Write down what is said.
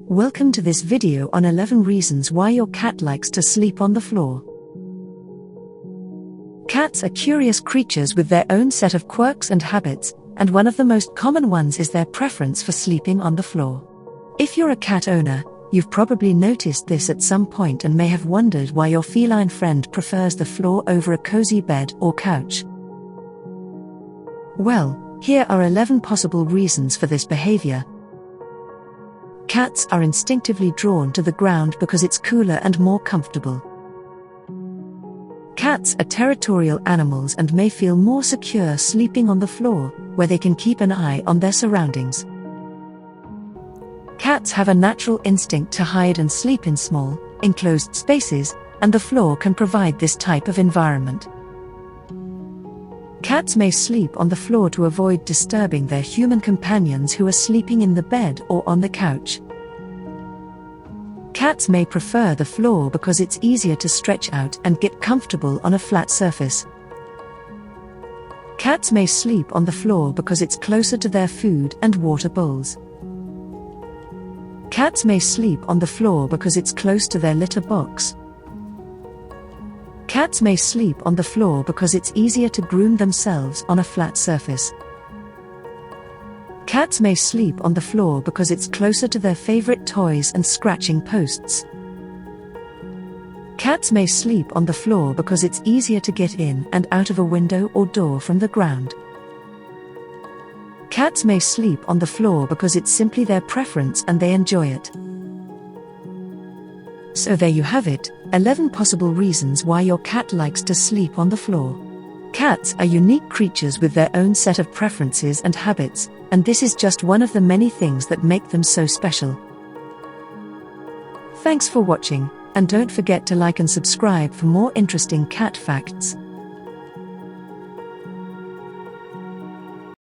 Welcome to this video on 11 reasons why your cat likes to sleep on the floor. Cats are curious creatures with their own set of quirks and habits, and one of the most common ones is their preference for sleeping on the floor. If you're a cat owner, you've probably noticed this at some point and may have wondered why your feline friend prefers the floor over a cozy bed or couch. Well, here are 11 possible reasons for this behavior. Cats are instinctively drawn to the ground because it's cooler and more comfortable. Cats are territorial animals and may feel more secure sleeping on the floor, where they can keep an eye on their surroundings. Cats have a natural instinct to hide and sleep in small, enclosed spaces, and the floor can provide this type of environment. Cats may sleep on the floor to avoid disturbing their human companions who are sleeping in the bed or on the couch. Cats may prefer the floor because it's easier to stretch out and get comfortable on a flat surface. Cats may sleep on the floor because it's closer to their food and water bowls. Cats may sleep on the floor because it's close to their litter box. Cats may sleep on the floor because it's easier to groom themselves on a flat surface. Cats may sleep on the floor because it's closer to their favorite toys and scratching posts. Cats may sleep on the floor because it's easier to get in and out of a window or door from the ground. Cats may sleep on the floor because it's simply their preference and they enjoy it. So there you have it, 11 possible reasons why your cat likes to sleep on the floor. Cats are unique creatures with their own set of preferences and habits, and this is just one of the many things that make them so special. Thanks for watching, and don't forget to like and subscribe for more interesting cat facts.